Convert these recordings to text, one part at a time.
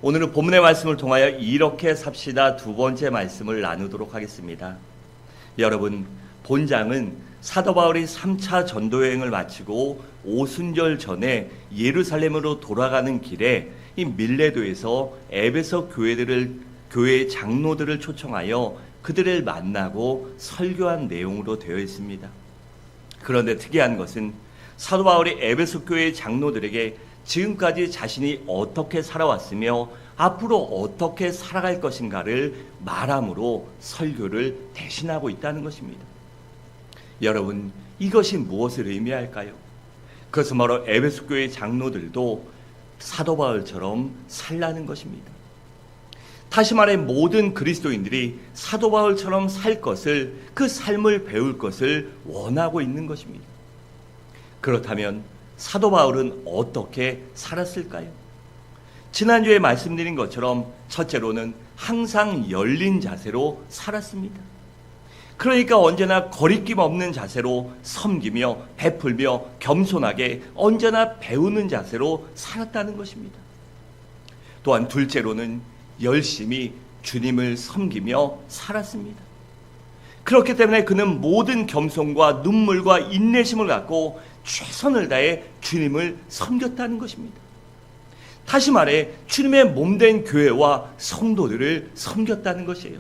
오늘은 본문의 말씀을 통하여 이렇게 삽시다 두 번째 말씀을 나누도록 하겠습니다. 여러분, 본장은 사도 바울이 3차 전도여행을 마치고 오순절 전에 예루살렘으로 돌아가는 길에 이 밀레도에서 에베소 교회의 장로들을 초청하여 그들을 만나고 설교한 내용으로 되어 있습니다. 그런데 특이한 것은 사도 바울이 에베소 교회의 장로들에게 지금까지 자신이 어떻게 살아왔으며 앞으로 어떻게 살아갈 것인가를 말함으로 설교를 대신하고 있다는 것입니다. 여러분, 이것이 무엇을 의미할까요? 그것은 바로 에베소 교회의 장로들도 사도 바울처럼 살라는 것입니다. 다시 말해 모든 그리스도인들이 사도 바울처럼 살 것을, 그 삶을 배울 것을 원하고 있는 것입니다. 그렇다면 사도 바울은 어떻게 살았을까요? 지난주에 말씀드린 것처럼 첫째로는 항상 열린 자세로 살았습니다. 그러니까 언제나 거리낌 없는 자세로 섬기며 베풀며 겸손하게 언제나 배우는 자세로 살았다는 것입니다. 또한 둘째로는 열심히 주님을 섬기며 살았습니다. 그렇기 때문에 그는 모든 겸손과 눈물과 인내심을 갖고 최선을 다해 주님을 섬겼다는 것입니다. 다시 말해 주님의 몸된 교회와 성도들을 섬겼다는 것이에요.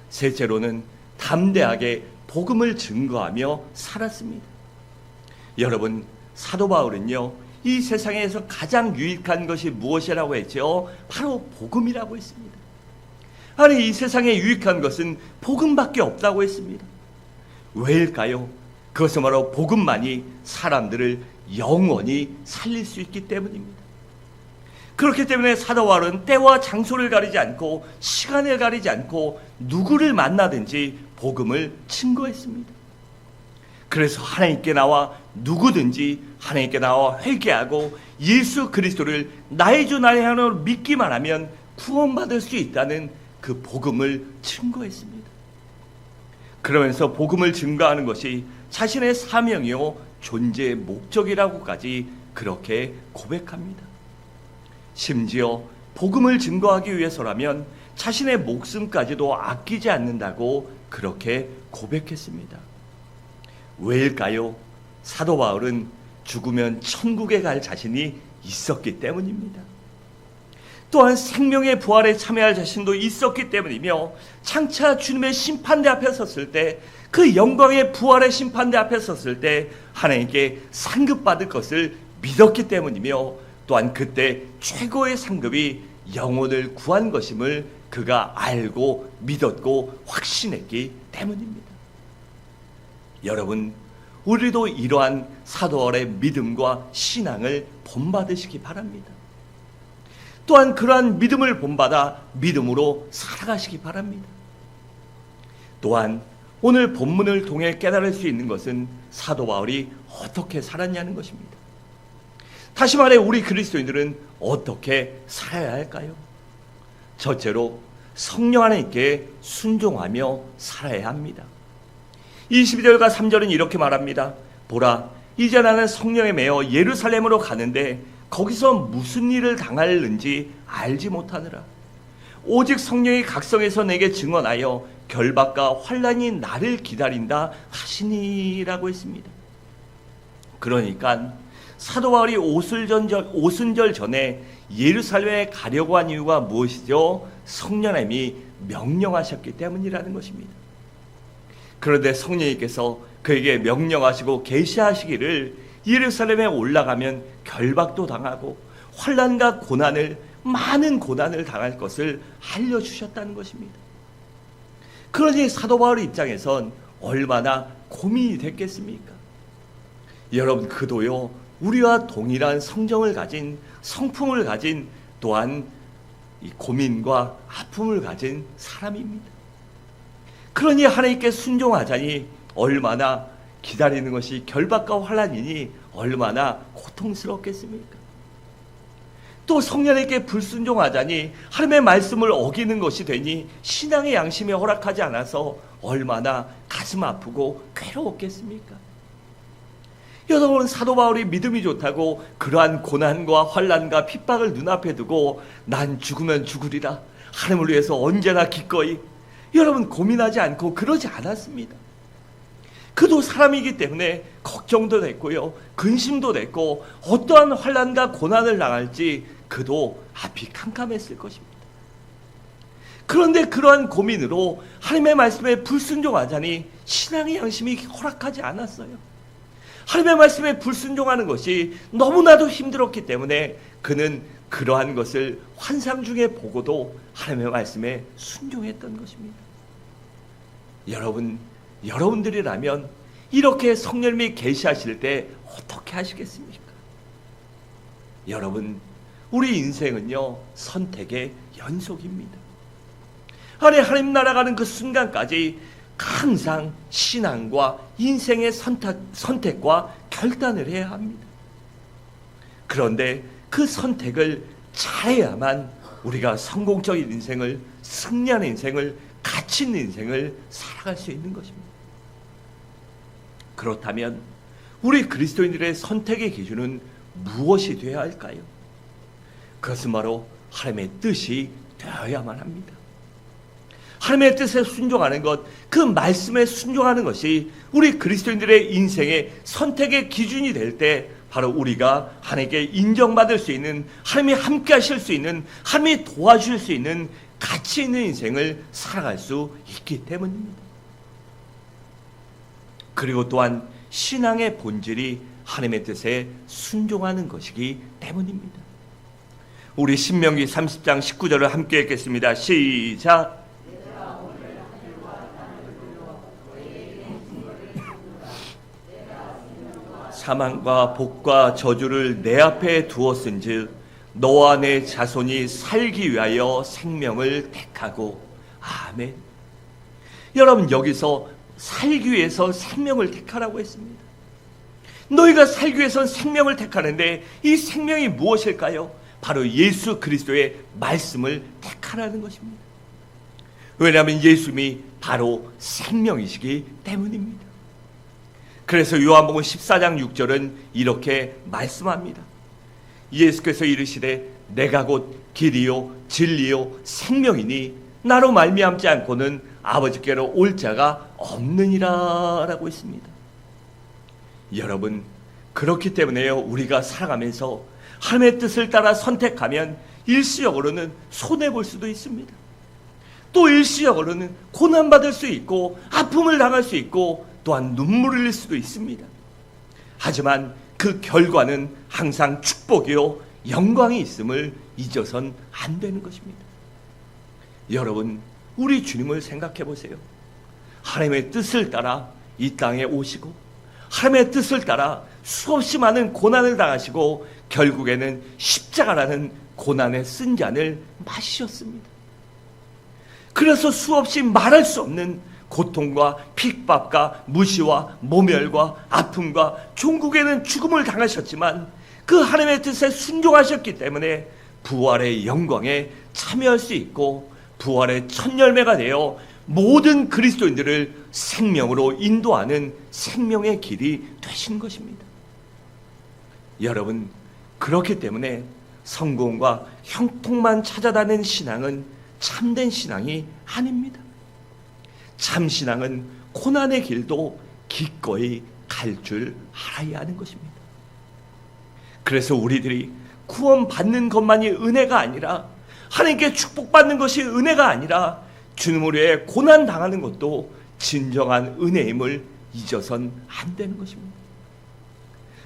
셋째로는 담대하게 복음을 증거하며 살았습니다. 여러분, 사도 바울은요, 이 세상에서 가장 유익한 것이 무엇이라고 했죠? 바로 복음이라고 했습니다. 아니, 이 세상에 유익한 것은 복음밖에 없다고 했습니다. 왜일까요? 그것은 바로 복음만이 사람들을 영원히 살릴 수 있기 때문입니다. 그렇기 때문에 사도 바울은 때와 장소를 가리지 않고 시간을 가리지 않고 누구를 만나든지 복음을 증거했습니다. 그래서 하나님께 나와 누구든지 하나님께 나와 회개하고 예수 그리스도를 나의 주 나의 하나님으로 믿기만 하면 구원받을 수 있다는 그 복음을 증거했습니다. 그러면서 복음을 증거하는 것이 자신의 사명이요 존재의 목적이라고까지 그렇게 고백합니다. 심지어 복음을 증거하기 위해서라면 자신의 목숨까지도 아끼지 않는다고 그렇게 고백했습니다. 왜일까요? 사도 바울은 죽으면 천국에 갈 자신이 있었기 때문입니다. 또한 생명의 부활에 참여할 자신도 있었기 때문이며 장차 주님의 심판대 앞에 섰을 때, 그 영광의 부활의 심판대 앞에 섰을 때 하나님께 상급받을 것을 믿었기 때문이며, 또한 그때 최고의 상급이 영혼을 구한 것임을 그가 알고 믿었고 확신했기 때문입니다. 여러분, 우리도 이러한 사도 바울의 믿음과 신앙을 본받으시기 바랍니다. 또한 그러한 믿음을 본받아 믿음으로 살아가시기 바랍니다. 또한 오늘 본문을 통해 깨달을 수 있는 것은 사도 바울이 어떻게 살았냐는 것입니다. 다시 말해 우리 그리스도인들은 어떻게 살아야 할까요? 첫째로 성령 하나님께 순종하며 살아야 합니다. 22절과 3절은 이렇게 말합니다. 보라, 이제 나는 성령에 매여 예루살렘으로 가는데 거기서 무슨 일을 당할는지 알지 못하느라. 오직 성령이 각성해서 내게 증언하여 결박과 환난이 나를 기다린다 하시니라고 했습니다. 그러니까 사도 바울이 오순절 전에 예루살렘에 가려고 한 이유가 무엇이죠? 성령님이 명령하셨기 때문이라는 것입니다. 그런데 성령님께서 그에게 명령하시고 계시하시기를 예루살렘에 올라가면 결박도 당하고 환난과 많은 고난을 당할 것을 알려주셨다는 것입니다. 그러니 사도 바울의 입장에선 얼마나 고민이 됐겠습니까? 여러분, 그도요 우리와 동일한 성정을 가진, 성품을 가진, 또한 이 고민과 아픔을 가진 사람입니다. 그러니 하나님께 순종하자니 얼마나 기다리는 것이 결박과 환난이니 얼마나 고통스럽겠습니까? 또 성령에게 불순종하자니 하나님의 말씀을 어기는 것이 되니 신앙의 양심에 허락하지 않아서 얼마나 가슴 아프고 괴로웠겠습니까? 여러분, 사도 바울이 믿음이 좋다고 그러한 고난과 환난과 핍박을 눈앞에 두고 난 죽으면 죽으리라, 하나님을 위해서 언제나 기꺼이, 여러분, 고민하지 않고 그러지 않았습니다. 그도 사람이기 때문에 걱정도 됐고요, 근심도 됐고, 어떠한 환난과 고난을 당할지 그도 앞이 캄캄했을 것입니다. 그런데 그러한 고민으로 하나님의 말씀에 불순종하자니 신앙의 양심이 허락하지 않았어요. 하나님의 말씀에 불순종하는 것이 너무나도 힘들었기 때문에 그는 그러한 것을 환상 중에 보고도 하나님의 말씀에 순종했던 것입니다. 여러분들이라면 이렇게 성령님이 계시하실 때 어떻게 하시겠습니까? 여러분, 우리 인생은요, 선택의 연속입니다. 하나님 나라 가는 그 순간까지 항상 신앙과 인생의 선택과 결단을 해야 합니다. 그런데 그 선택을 잘해야만 우리가 성공적인 인생을, 승리하는 인생을, 가치 있는 인생을 살아갈 수 있는 것입니다. 그렇다면 우리 그리스도인들의 선택의 기준은 무엇이 되어야 할까요? 그것은 바로 하나님의 뜻이 되어야만 합니다. 하나님의 뜻에 순종하는 것, 그 말씀에 순종하는 것이 우리 그리스도인들의 인생의 선택의 기준이 될 때 바로 우리가 하나님께 인정받을 수 있는, 하나님이 함께 하실 수 있는, 하나님이 도와주실 수 있는 가치 있는 인생을 살아갈 수 있기 때문입니다. 그리고 또한 신앙의 본질이 하나님의 뜻에 순종하는 것이기 때문입니다. 우리 신명기 30장 19절을 함께 읽겠습니다. 시작. 사망과 복과 저주를 내 앞에 두었은즉 너와 내 자손이 살기 위하여 생명을 택하고. 아멘. 여러분, 여기서 살기 위해서 생명을 택하라고 했습니다. 너희가 살기 위해서 생명을 택하는데 이 생명이 무엇일까요? 바로 예수 그리스도의 말씀을 택하라는 것입니다. 왜냐하면 예수님이 바로 생명이시기 때문입니다. 그래서 요한복음 14장 6절은 이렇게 말씀합니다. 예수께서 이르시되 내가 곧 길이요 진리요 생명이니 나로 말미암지 않고는 아버지께로 올 자가 없느니라 라고 했습니다. 여러분, 그렇기 때문에요, 우리가 살아가면서 하나님의 뜻을 따라 선택하면 일시적으로는 손해볼 수도 있습니다. 또 일시적으로는 고난받을 수 있고 아픔을 당할 수 있고 또한 눈물을 흘릴 수도 있습니다. 하지만 그 결과는 항상 축복이요 영광이 있음을 잊어선 안 되는 것입니다. 여러분, 우리 주님을 생각해 보세요. 하나님의 뜻을 따라 이 땅에 오시고 하나님의 뜻을 따라 수없이 많은 고난을 당하시고 결국에는 십자가라는 고난의 쓴 잔을 마시셨습니다. 그래서 수없이 말할 수 없는 고통과 핍박과 무시와 모멸과 아픔과 종국에는 죽음을 당하셨지만 그 하나님의 뜻에 순종하셨기 때문에 부활의 영광에 참여할 수 있고 부활의 첫 열매가 되어 모든 그리스도인들을 생명으로 인도하는 생명의 길이 되신 것입니다. 여러분, 그렇기 때문에 성공과 형통만 찾아다니는 신앙은 참된 신앙이 아닙니다. 참 신앙은 고난의 길도 기꺼이 갈 줄 알아야 하는 것입니다. 그래서 우리들이 구원받는 것만이 은혜가 아니라, 하나님께 축복받는 것이 은혜가 아니라 주님을 위해 고난당하는 것도 진정한 은혜임을 잊어선 안 되는 것입니다.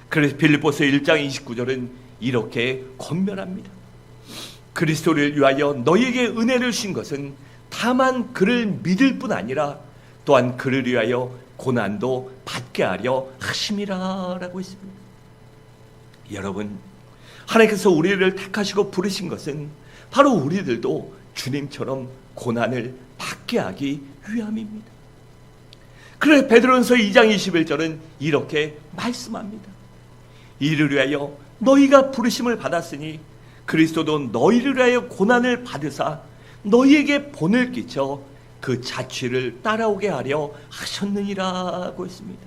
그래서 빌립보서 1장 29절은 이렇게 권면합니다. 그리스도를 위하여 너희에게 은혜를 주신 것은 다만 그를 믿을 뿐 아니라 또한 그를 위하여 고난도 받게 하려 하심이라 라고 했습니다. 여러분, 하나님께서 우리를 택하시고 부르신 것은 바로 우리들도 주님처럼 고난을 받게 하기 위함입니다. 그래서 베드로전서 2장 21절은 이렇게 말씀합니다. 이를 위하여 너희가 부르심을 받았으니 그리스도도 너희를 위하여 고난을 받으사 너희에게 본을 끼쳐 그 자취를 따라오게 하려 하셨느니라고 했습니다.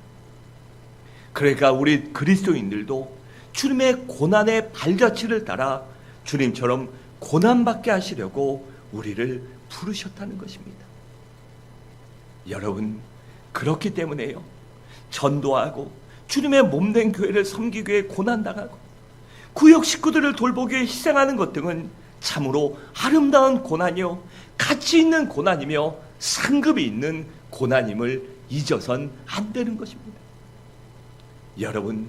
그러니까 우리 그리스도인들도 주님의 고난의 발자취를 따라 주님처럼 고난받게 하시려고 우리를 부르셨다는 것입니다. 여러분, 그렇기 때문에요, 전도하고 주님의 몸된 교회를 섬기기 위해 고난당하고 구역 식구들을 돌보기 위해 희생하는 것 등은 참으로 아름다운 고난이요, 가치 있는 고난이며 상급이 있는 고난임을 잊어선 안 되는 것입니다. 여러분,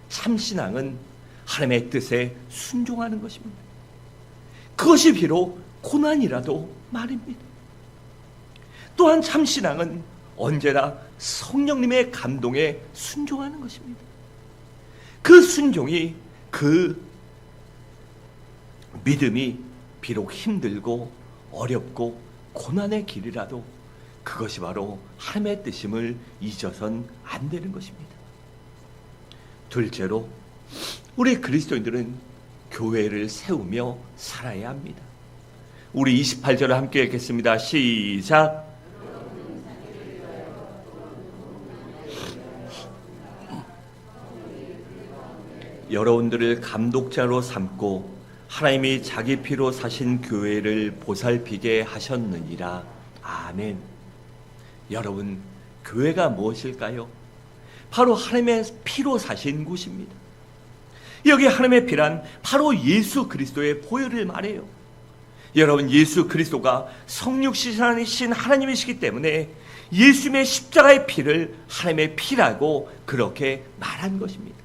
참신앙은 하나님의 뜻에 순종하는 것입니다. 그것이 비록 고난이라도 말입니다. 또한 참신앙은 언제나 성령님의 감동에 순종하는 것입니다. 그 순종이, 그 믿음이 비록 힘들고 어렵고 고난의 길이라도 그것이 바로 하나님의 뜻임을 잊어선 안 되는 것입니다. 둘째로, 우리 그리스도인들은 교회를 세우며 살아야 합니다. 우리 28절을 함께 읽겠습니다. 시작. 여러분들을 감독자로 삼고 하나님이 자기 피로 사신 교회를 보살피게 하셨느니라. 아멘. 여러분, 교회가 무엇일까요? 바로 하나님의 피로 사신 곳입니다. 여기 하나님의 피란 바로 예수 그리스도의 보혈을 말해요. 여러분, 예수 그리스도가 성육신이신 하나님이시기 때문에 예수님의 십자가의 피를 하나님의 피라고 그렇게 말한 것입니다.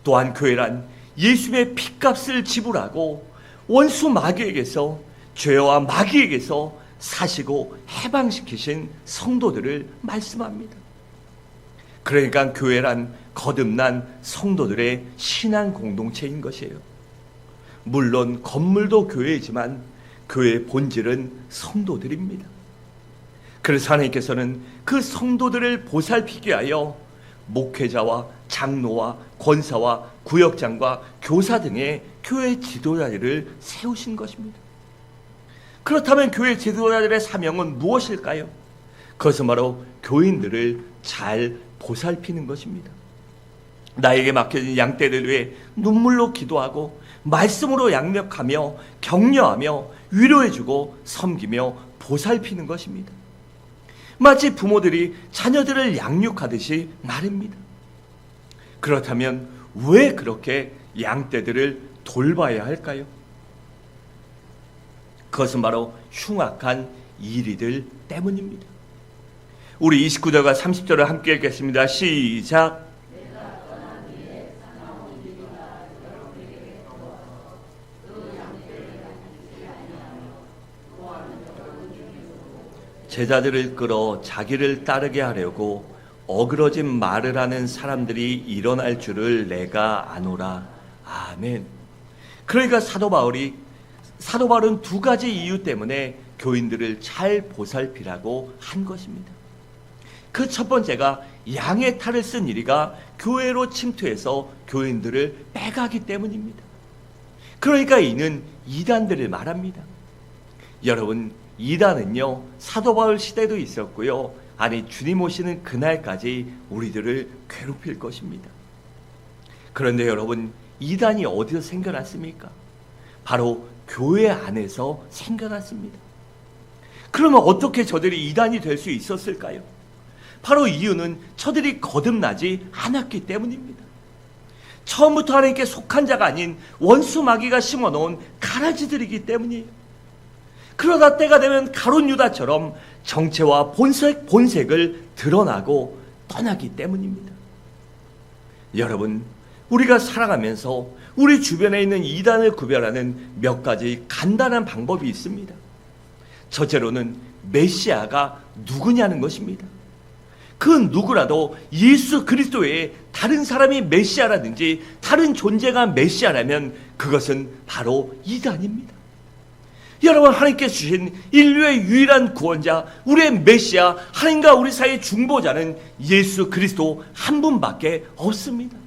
또한 교회란 예수님의 피값을 지불하고 원수 마귀에게서, 죄와 마귀에게서 사시고 해방시키신 성도들을 말씀합니다. 그러니까 교회란 거듭난 성도들의 신앙 공동체인 것이에요. 물론 건물도 교회이지만 교회의 본질은 성도들입니다. 그래서 하나님께서는 그 성도들을 보살피기 위하여 목회자와 장로와 권사와 구역장과 교사 등의 교회 지도자들을 세우신 것입니다. 그렇다면 교회 지도자들의 사명은 무엇일까요? 그것은 바로 교인들을 잘 보살피는 것입니다. 나에게 맡겨진 양떼를 위해 눈물로 기도하고 말씀으로 양육하며 격려하며 위로해주고 섬기며 보살피는 것입니다. 마치 부모들이 자녀들을 양육하듯이 말입니다. 그렇다면 왜 그렇게 양떼들을 돌봐야 할까요? 그것은 바로 흉악한 이리들 때문입니다. 우리 29절과 30절을 함께 읽겠습니다. 시작. 제자들을 끌어 자기를 따르게 하려고 어그러진 말을 하는 사람들이 일어날 줄을 내가 아노라. 아멘. 그러니까 사도 바울은 두 가지 이유 때문에 교인들을 잘 보살피라고 한 것입니다. 그 첫 번째가 양의 탈을 쓴 이리가 교회로 침투해서 교인들을 빼가기 때문입니다. 그러니까 이는 이단들을 말합니다. 여러분, 이단은요, 사도 바울 시대도 있었고요, 아니 주님 오시는 그날까지 우리들을 괴롭힐 것입니다. 그런데 여러분, 이단이 어디서 생겨났습니까? 바로 교회 안에서 생겨났습니다. 그러면 어떻게 저들이 이단이 될 수 있었을까요? 바로 이유는 저들이 거듭나지 않았기 때문입니다. 처음부터 하나님께 속한 자가 아닌 원수 마귀가 심어놓은 가라지들이기 때문이에요. 그러다 때가 되면 가룟 유다처럼 정체와 본색을 드러나고 떠나기 때문입니다. 여러분, 우리가 살아가면서 우리 주변에 있는 이단을 구별하는 몇 가지 간단한 방법이 있습니다. 첫째로는 메시아가 누구냐는 것입니다. 그 누구라도 예수 그리스도 외에 다른 사람이 메시아라든지 다른 존재가 메시아라면 그것은 바로 이단입니다. 여러분, 하나님께서 주신 인류의 유일한 구원자, 우리의 메시아, 하나님과 우리 사이의 중보자는 예수 그리스도 한 분밖에 없습니다.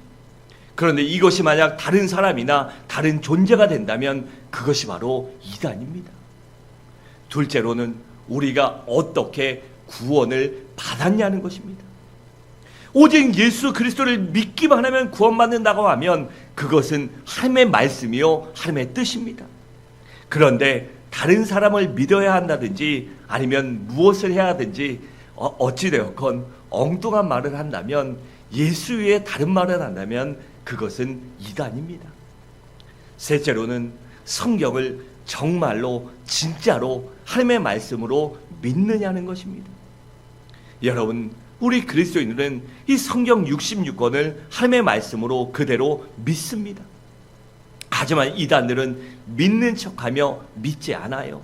그런데 이것이 만약 다른 사람이나 다른 존재가 된다면 그것이 바로 이단입니다. 둘째로는 우리가 어떻게 구원을 받았냐는 것입니다. 오직 예수 그리스도를 믿기만 하면 구원받는다고 하면 그것은 하나님의 말씀이요 하나님의 뜻입니다. 그런데 다른 사람을 믿어야 한다든지 아니면 무엇을 해야 하든지 어찌되었건 엉뚱한 말을 한다면, 예수 외에 다른 말을 한다면 그것은 이단입니다. 셋째로는 성경을 정말로 진짜로 하나님의 말씀으로 믿느냐는 것입니다. 여러분, 우리 그리스도인들은 이 성경 66권을 하나님의 말씀으로 그대로 믿습니다. 하지만 이단들은 믿는 척하며 믿지 않아요.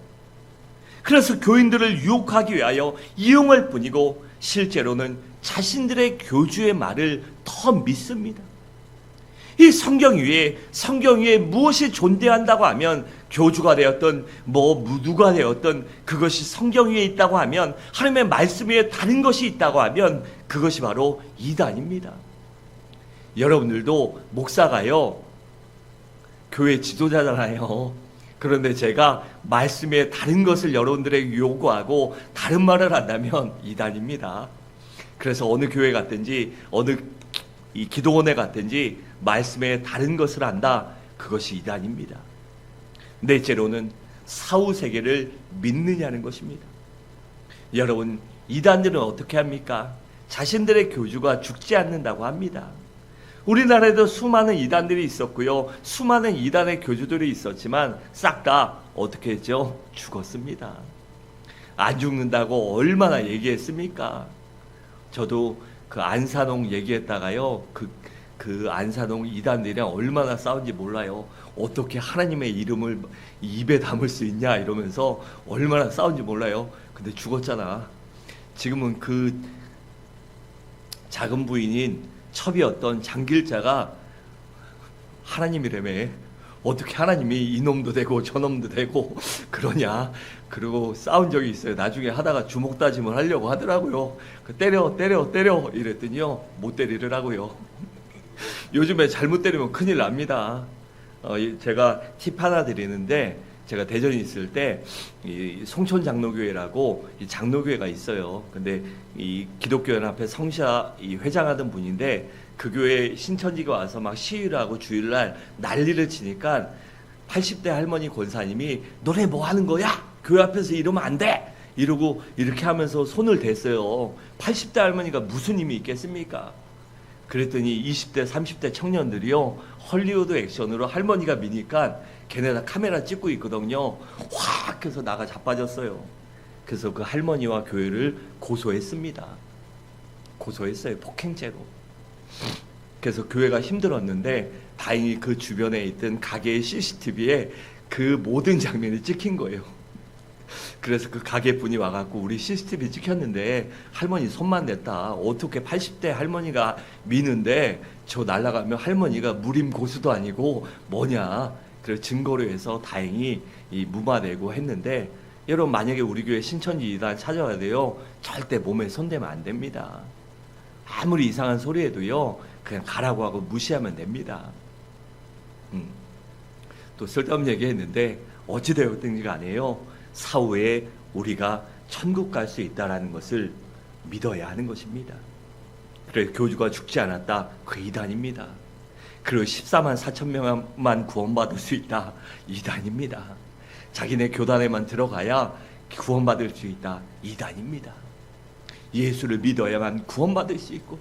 그래서 교인들을 유혹하기 위하여 이용할 뿐이고 실제로는 자신들의 교주의 말을 더 믿습니다. 이 성경 위에 무엇이 존재한다고 하면, 교주가 되었던 누가 되었던 그것이 성경 위에 있다고 하면, 하나님의 말씀 위에 다른 것이 있다고 하면 그것이 바로 이단입니다. 여러분들도 목사가요, 교회 지도자잖아요. 그런데 제가 말씀 위에 다른 것을 여러분들에게 요구하고 다른 말을 한다면 이단입니다. 그래서 어느 교회 갔든지 어느 이 기도원에 갔든지 말씀에 다른 것을 한다, 그것이 이단입니다. 넷째로는 사후세계를 믿느냐는 것입니다. 여러분, 이단들은 어떻게 합니까? 자신들의 교주가 죽지 않는다고 합니다. 우리나라에도 수많은 이단들이 있었고요, 수많은 이단의 교주들이 있었지만 싹 다 어떻게 했죠? 죽었습니다. 안 죽는다고 얼마나 얘기했습니까? 저도 그 안산홍 얘기했다가요, 그 안산홍 이단들이랑 얼마나 싸운지 몰라요. 어떻게 하나님의 이름을 입에 담을 수 있냐 이러면서 얼마나 싸운지 몰라요. 근데 죽었잖아. 지금은 그 작은 부인인 첩이었던 장길자가 하나님이라며. 어떻게 하나님이 이놈도 되고 저놈도 되고 그러냐. 그리고 싸운 적이 있어요. 나중에 하다가 주먹 다짐을 하려고 하더라고요. 때려 이랬더니요, 못 때리더라고요. 요즘에 잘못 때리면 큰일 납니다. 제가 팁 하나 드리는데, 제가 대전에 있을 때 이 송천 장로교회라고 이 장로교회가 있어요. 근데 이 기독교연합회 성시아 이 회장하던 분인데, 그 교회 신천지가 와서 막 시위를 하고 주일날 난리를 치니까 80대 할머니 권사님이 너네 뭐 하는 거야? 교회 앞에서 이러면 안 돼! 이러고 이렇게 하면서 손을 댔어요. 80대 할머니가 무슨 힘이 있겠습니까? 그랬더니 20대 30대 청년들이요, 헐리우드 액션으로 할머니가 미니까 걔네 다 카메라 찍고 있거든요. 확 해서 나가 자빠졌어요. 그래서 그 할머니와 교회를 고소했습니다. 고소했어요. 폭행죄로. 그래서 교회가 힘들었는데 다행히 그 주변에 있던 가게의 CCTV에 그 모든 장면이 찍힌 거예요. 그래서 그 가게 분이 와갖고 우리 CCTV 찍혔는데 할머니 손만 냈다. 어떻게 80대 할머니가 미는데 저 날아가면 할머니가 무림 고수도 아니고 뭐냐. 그래서 증거로 해서 다행히 이 무마되고 했는데, 여러분 만약에 우리 교회 신천지 이단 찾아와야 돼요, 절대 몸에 손대면 안 됩니다. 아무리 이상한 소리 해도요, 그냥 가라고 하고 무시하면 됩니다. 또 쓸데없는 얘기 했는데 어찌되었든지 간에요, 사후에 우리가 천국 갈 수 있다는 것을 믿어야 하는 것입니다. 그래서 교주가 죽지 않았다, 그 이단입니다. 그리고 14만 4천 명만 구원받을 수 있다, 이단입니다. 자기네 교단에만 들어가야 구원받을 수 있다, 이단입니다. 예수를 믿어야만 구원받을 수 있고,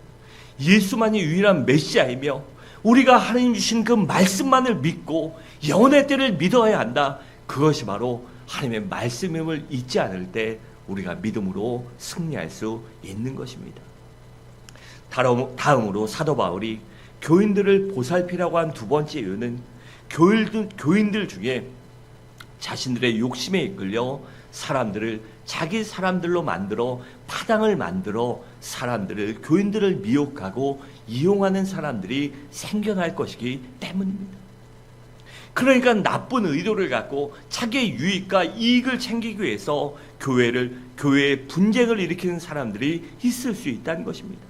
예수만이 유일한 메시아이며 우리가 하나님 주신 그 말씀만을 믿고 영원의 때를 믿어야 한다, 그것이 바로 하나님의 말씀임을 잊지 않을 때 우리가 믿음으로 승리할 수 있는 것입니다. 다음으로 사도 바울이 교인들을 보살피라고 한 두 번째 이유는, 교인들 중에 자신들의 욕심에 이끌려 사람들을 자기 사람들로 만들어 파당을 만들어 교인들을 미혹하고 이용하는 사람들이 생겨날 것이기 때문입니다. 그러니까 나쁜 의도를 갖고 자기의 유익과 이익을 챙기기 위해서 교회에 분쟁을 일으키는 사람들이 있을 수 있다는 것입니다.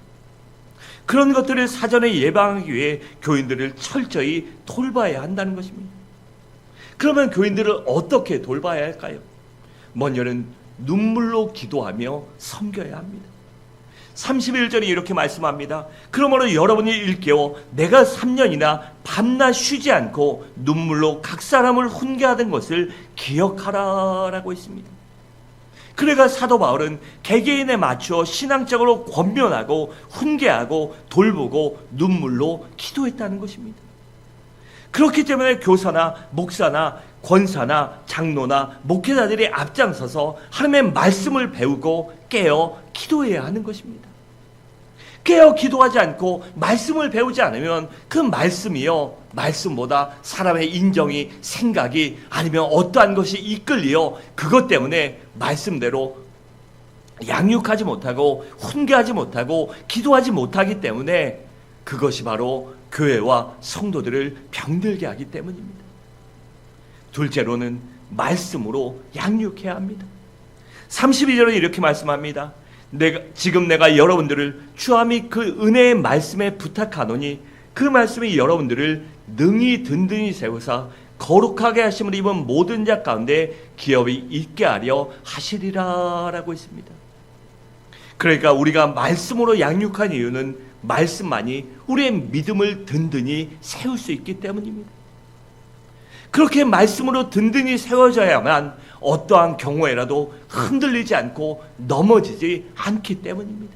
그런 것들을 사전에 예방하기 위해 교인들을 철저히 돌봐야 한다는 것입니다. 그러면 교인들을 어떻게 돌봐야 할까요? 먼저는 눈물로 기도하며 섬겨야 합니다. 31절에 이렇게 말씀합니다. 그러므로 여러분이 일깨워 내가 3년이나 밤낮 쉬지 않고 눈물로 각 사람을 훈계하던 것을 기억하라 라고 했습니다. 그러니까 사도 바울은 개개인에 맞추어 신앙적으로 권면하고 훈계하고 돌보고 눈물로 기도했다는 것입니다. 그렇기 때문에 교사나 목사나 권사나 장로나 목회자들이 앞장서서 하나님의 말씀을 배우고 깨어 기도해야 하는 것입니다. 깨어 기도하지 않고 말씀을 배우지 않으면 그 말씀이요, 말씀보다 사람의 인정이, 생각이, 아니면 어떠한 것이 이끌리어 그것 때문에 말씀대로 양육하지 못하고 훈계하지 못하고 기도하지 못하기 때문에 그것이 바로 교회와 성도들을 병들게 하기 때문입니다. 둘째로는 말씀으로 양육해야 합니다. 32절에 이렇게 말씀합니다. 지금 내가 여러분들을 주와 및 그 은혜의 말씀에 부탁하노니 그 말씀이 여러분들을 능히 든든히 세우사 거룩하게 하심을 입은 모든 자 가운데 기업이 있게 하려 하시리라 라고 했습니다. 그러니까 우리가 말씀으로 양육한 이유는 말씀만이 우리의 믿음을 든든히 세울 수 있기 때문입니다. 그렇게 말씀으로 든든히 세워져야만 어떠한 경우에라도 흔들리지 않고 넘어지지 않기 때문입니다.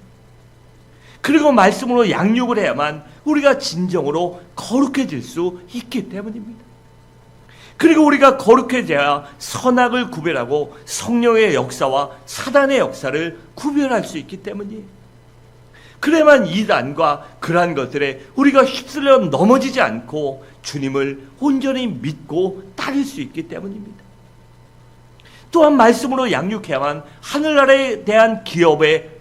그리고 말씀으로 양육을 해야만 우리가 진정으로 거룩해질 수 있기 때문입니다. 그리고 우리가 거룩해져야 선악을 구별하고 성령의 역사와 사단의 역사를 구별할 수 있기 때문이에요. 그래야만 이단과 그러한 것들에 우리가 휩쓸려 넘어지지 않고 주님을 온전히 믿고 따를 수 있기 때문입니다. 또한 말씀으로 양육해야만 하늘나라에 대한 기업의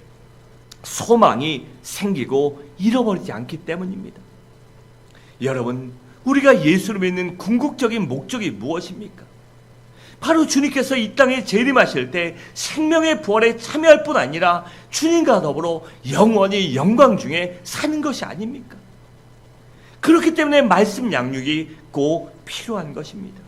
소망이 생기고 잃어버리지 않기 때문입니다. 여러분, 우리가 예수를 믿는 궁극적인 목적이 무엇입니까? 바로 주님께서 이 땅에 재림하실 때 생명의 부활에 참여할 뿐 아니라 주님과 더불어 영원히 영광 중에 사는 것이 아닙니까? 그렇기 때문에 말씀 양육이 꼭 필요한 것입니다.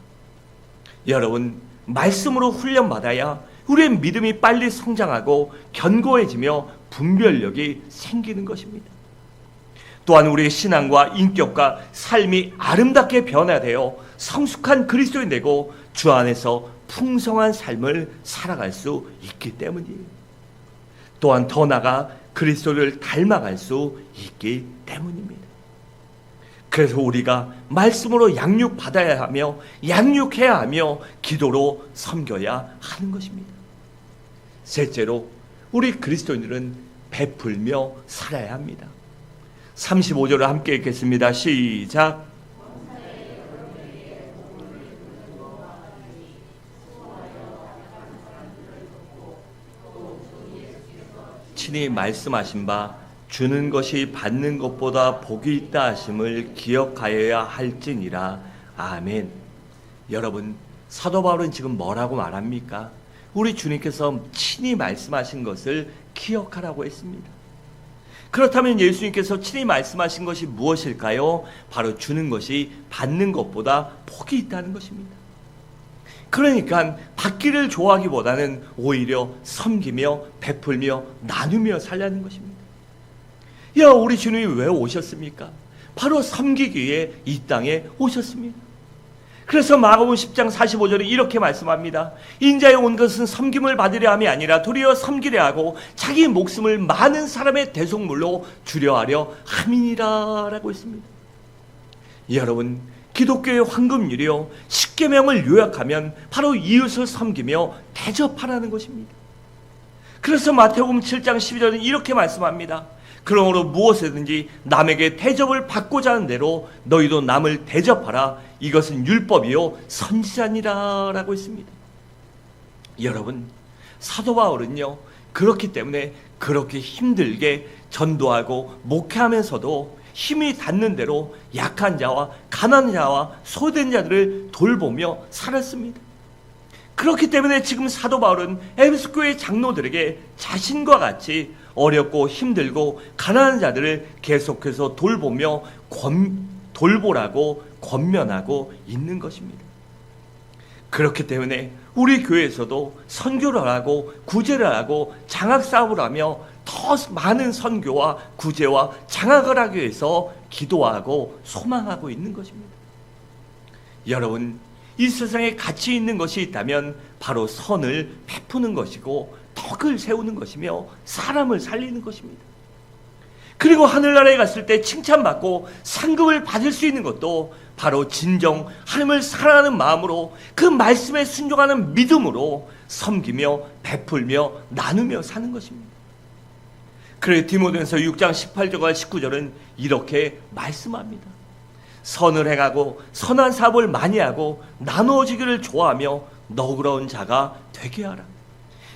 여러분, 말씀으로 훈련받아야 우리의 믿음이 빨리 성장하고 견고해지며 분별력이 생기는 것입니다. 또한 우리의 신앙과 인격과 삶이 아름답게 변화되어 성숙한 그리스도인이 되고 주 안에서 풍성한 삶을 살아갈 수 있기 때문이에요. 또한 더 나아가 그리스도를 닮아갈 수 있기 때문입니다. 그래서 우리가 말씀으로 양육받아야 하며 양육해야 하며 기도로 섬겨야 하는 것입니다. 셋째로 우리 그리스도인들은 베풀며 살아야 합니다. 35절을 함께 읽겠습니다. 시작. 친히 말씀하신 바 주는 것이 받는 것보다 복이 있다 하심을 기억하여야 할지니라. 아멘. 여러분, 사도 바울은 지금 뭐라고 말합니까? 우리 주님께서 친히 말씀하신 것을 기억하라고 했습니다. 그렇다면 예수님께서 친히 말씀하신 것이 무엇일까요? 바로 주는 것이 받는 것보다 복이 있다는 것입니다. 그러니까 받기를 좋아하기보다는 오히려 섬기며 베풀며 나누며 살라는 것입니다. 야, 우리 주님이 왜 오셨습니까? 바로 섬기기 위해 이 땅에 오셨습니다. 그래서 마가복음 10장 45절에 이렇게 말씀합니다. 인자에 온 것은 섬김을 받으려 함이 아니라 도리어 섬기려 하고 자기 목숨을 많은 사람의 대속물로 주려 하려 함이니라 라고 했습니다. 여러분, 기독교의 황금률이요, 십계명을 요약하면 바로 이웃을 섬기며 대접하라는 것입니다. 그래서 마태복음 7장 12절은 이렇게 말씀합니다. 그러므로 무엇이든지 남에게 대접을 받고자 하는 대로 너희도 남을 대접하라. 이것은 율법이요 선지자니라 라고 했습니다. 여러분, 사도 바울은요, 그렇기 때문에 그렇게 힘들게 전도하고 목회하면서도 힘이 닿는 대로 약한 자와 가난한 자와 소외된 자들을 돌보며 살았습니다. 그렇기 때문에 지금 사도 바울은 에베소 교회 장로들에게 자신과 같이 어렵고 힘들고 가난한 자들을 계속해서 돌보며 돌보라고 권면하고 있는 것입니다. 그렇기 때문에 우리 교회에서도 선교를 하고 구제를 하고 장학 사업을 하며 더 많은 선교와 구제와 장학을 하기 위해서 기도하고 소망하고 있는 것입니다. 여러분, 이 세상에 가치 있는 것이 있다면 바로 선을 베푸는 것이고 덕을 세우는 것이며 사람을 살리는 것입니다. 그리고 하늘나라에 갔을 때 칭찬받고 상급을 받을 수 있는 것도 바로 진정 하나님을 사랑하는 마음으로 그 말씀에 순종하는 믿음으로 섬기며 베풀며 나누며 사는 것입니다. 그래 디모데전서 6장 18절과 19절은 이렇게 말씀합니다. 선을 행하고 선한 사업을 많이 하고 나누어지기를 좋아하며 너그러운 자가 되게 하라.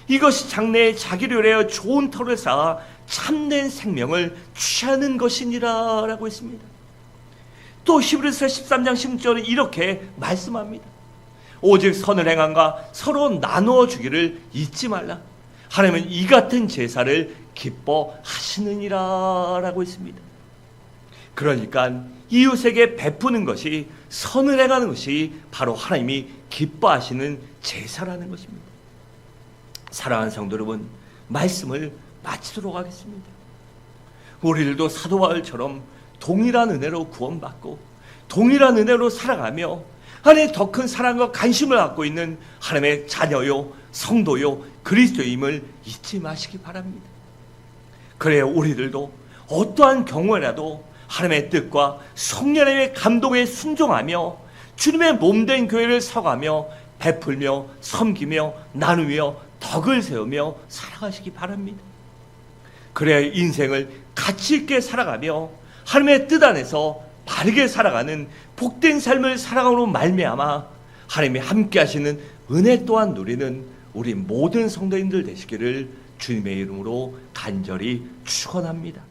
이것이 장래에 자기를 위하여 좋은 터를 쌓아 참된 생명을 취하는 것이니라 라고 했습니다. 또 히브리서 13장 16절은 이렇게 말씀합니다. 오직 선을 행함과 서로 나누어 주기를 잊지 말라. 하나님은 이 같은 제사를 기뻐하시느니라 라고 했습니다. 그러니까 이웃에게 베푸는 것이, 선을 행하는 것이 바로 하나님이 기뻐하시는 제사라는 것입니다. 사랑하는 성도 여러분, 말씀을 마치도록 하겠습니다. 우리들도 사도 바울처럼 동일한 은혜로 구원받고 동일한 은혜로 살아가며 하나님의 더 큰 사랑과 관심을 갖고 있는 하나님의 자녀요, 성도요, 그리스도임을 잊지 마시기 바랍니다. 그래야 우리들도 어떠한 경우에라도 하나님의 뜻과 성령님의 감동에 순종하며 주님의 몸된 교회를 서가며 베풀며 섬기며 나누며 덕을 세우며 살아가시기 바랍니다. 그래야 인생을 가치 있게 살아가며 하나님의 뜻 안에서 바르게 살아가는 복된 삶을 살아감으로 말미암아 하나님이 함께 하시는 은혜 또한 누리는 우리 모든 성도인들 되시기를 주님의 이름으로 간절히 축원합니다.